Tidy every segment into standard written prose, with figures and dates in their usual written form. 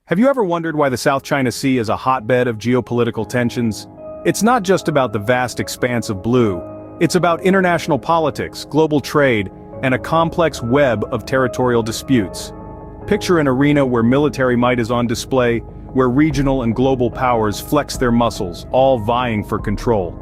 Have you ever wondered why the South China Sea is a hotbed of geopolitical tensions? It's not just about the vast expanse of blue. It's about international politics, global trade, and a complex web of territorial disputes. Picture an arena where military might is on display, where regional and global powers flex their muscles, all vying for control.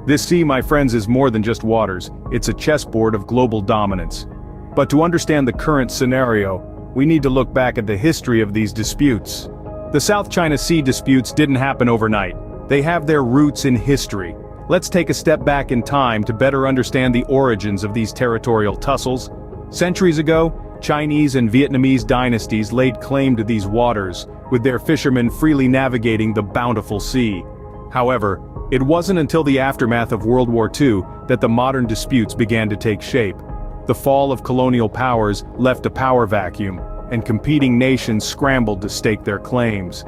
This sea, my friends, is more than just waters. It's a chessboard of global dominance. But to understand the current scenario, we need to look back at the history of these disputes. The South China Sea disputes didn't happen overnight. They have their roots in history. Let's take a step back in time to better understand the origins of these territorial tussles. Centuries ago, Chinese and Vietnamese dynasties laid claim to these waters, with their fishermen freely navigating the bountiful sea. However, it wasn't until the aftermath of World War II that the modern disputes began to take shape. The fall of colonial powers left a power vacuum, and competing nations scrambled to stake their claims.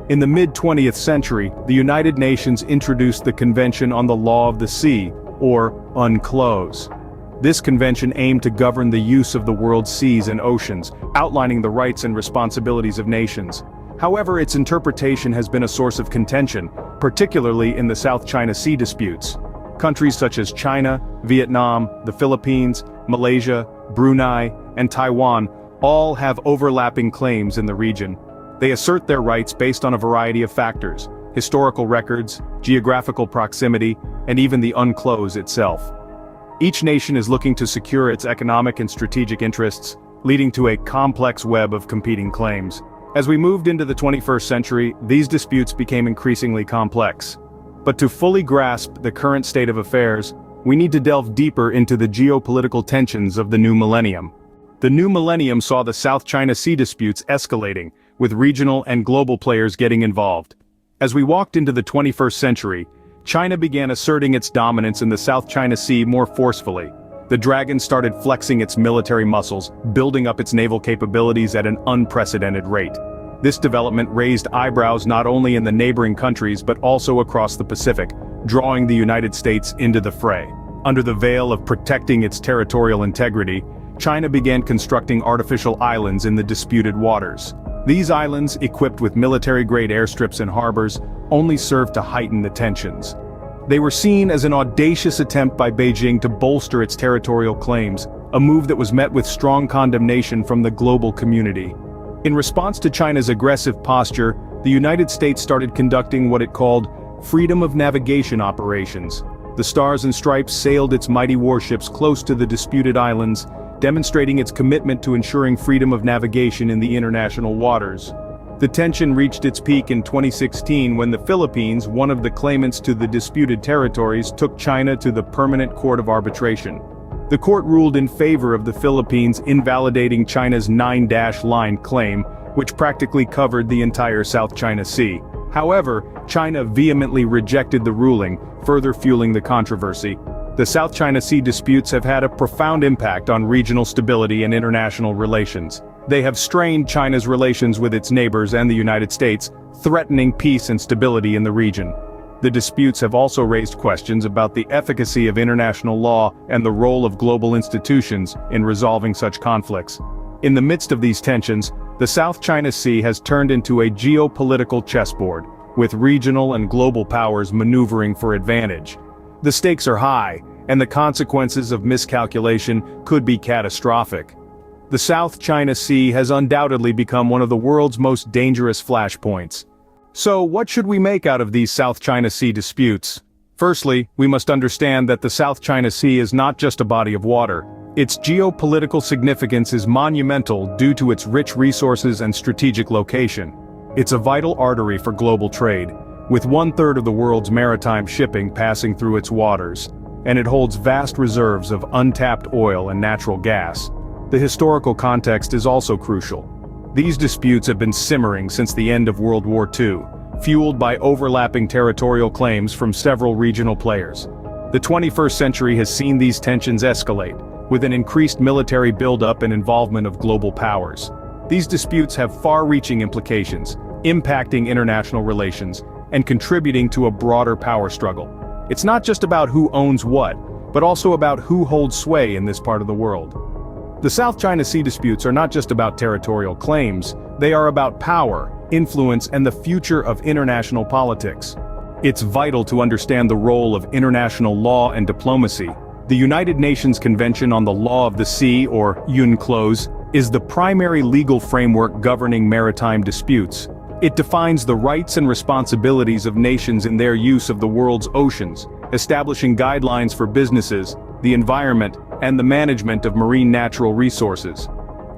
In the mid-20th century, the United Nations introduced the Convention on the Law of the Sea, or UNCLOS. This convention aimed to govern the use of the world's seas and oceans, outlining the rights and responsibilities of nations. However, its interpretation has been a source of contention, particularly in the South China Sea disputes. Countries such as China, Vietnam, the Philippines, Malaysia, Brunei, and Taiwan all have overlapping claims in the region. They assert their rights based on a variety of factors: historical records, geographical proximity, and even the UNCLOS itself. Each nation is looking to secure its economic and strategic interests, leading to a complex web of competing claims. As we moved into the 21st century, these disputes became increasingly complex. But to fully grasp the current state of affairs, we need to delve deeper into the geopolitical tensions of the new millennium. The new millennium saw the South China Sea disputes escalating, with regional and global players getting involved. As we walked into the 21st century, China began asserting its dominance in the South China Sea more forcefully. The dragon started flexing its military muscles, building up its naval capabilities at an unprecedented rate. This development raised eyebrows not only in the neighboring countries but also across the Pacific, drawing the United States into the fray. Under the veil of protecting its territorial integrity, China began constructing artificial islands in the disputed waters. These islands, equipped with military-grade airstrips and harbors, only served to heighten the tensions. They were seen as an audacious attempt by Beijing to bolster its territorial claims, a move that was met with strong condemnation from the global community. In response to China's aggressive posture, the United States started conducting what it called freedom of navigation operations. The Stars and Stripes sailed its mighty warships close to the disputed islands, demonstrating its commitment to ensuring freedom of navigation in the international waters. The tension reached its peak in 2016 when the Philippines, one of the claimants to the disputed territories, took China to the Permanent Court of Arbitration. The court ruled in favor of the Philippines, invalidating China's 9-line claim, which practically covered the entire South China Sea. However, China vehemently rejected the ruling, further fueling the controversy. The South China Sea disputes have had a profound impact on regional stability and international relations. They have strained China's relations with its neighbors and the United States, threatening peace and stability in the region. The disputes have also raised questions about the efficacy of international law and the role of global institutions in resolving such conflicts. In the midst of these tensions, the South China Sea has turned into a geopolitical chessboard, with regional and global powers maneuvering for advantage. The stakes are high, and the consequences of miscalculation could be catastrophic. The South China Sea has undoubtedly become one of the world's most dangerous flashpoints. So, what should we make out of these South China Sea disputes? Firstly, we must understand that the South China Sea is not just a body of water. Its geopolitical significance is monumental due to its rich resources and strategic location. It's a vital artery for global trade, with 1/3 of the world's maritime shipping passing through its waters, and it holds vast reserves of untapped oil and natural gas. The historical context is also crucial. These disputes have been simmering since the end of World War II, fueled by overlapping territorial claims from several regional players. The 21st century has seen these tensions escalate, with an increased military buildup and involvement of global powers. These disputes have far-reaching implications, impacting international relations, and contributing to a broader power struggle. It's not just about who owns what, but also about who holds sway in this part of the world. The South China Sea disputes are not just about territorial claims, they are about power, influence, and the future of international politics. It's vital to understand the role of international law and diplomacy. The United Nations Convention on the Law of the Sea, or UNCLOS, is the primary legal framework governing maritime disputes. It defines the rights and responsibilities of nations in their use of the world's oceans, establishing guidelines for businesses, the environment, and the management of marine natural resources.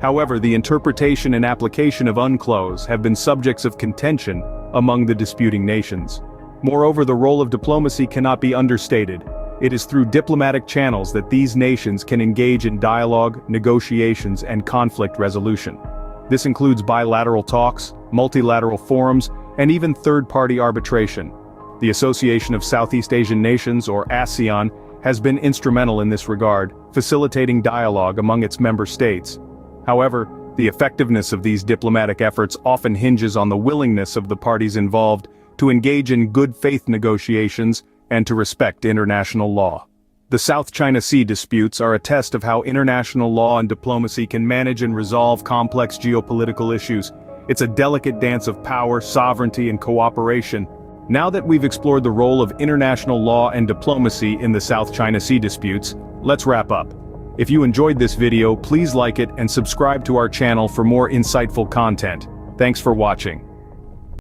However, the interpretation and application of UNCLOS have been subjects of contention among the disputing nations. Moreover, the role of diplomacy cannot be understated. It is through diplomatic channels that these nations can engage in dialogue, negotiations, and conflict resolution. This includes bilateral talks, multilateral forums, and even third-party arbitration. The Association of Southeast Asian Nations, or ASEAN, has been instrumental in this regard, facilitating dialogue among its member states. However, the effectiveness of these diplomatic efforts often hinges on the willingness of the parties involved to engage in good faith negotiations and to respect international law. The South China Sea disputes are a test of how international law and diplomacy can manage and resolve complex geopolitical issues. It's a delicate dance of power, sovereignty, and cooperation. Now that we've explored the role of international law and diplomacy in the South China Sea disputes, let's wrap up. If you enjoyed this video, please like it and subscribe to our channel for more insightful content. Thanks for watching.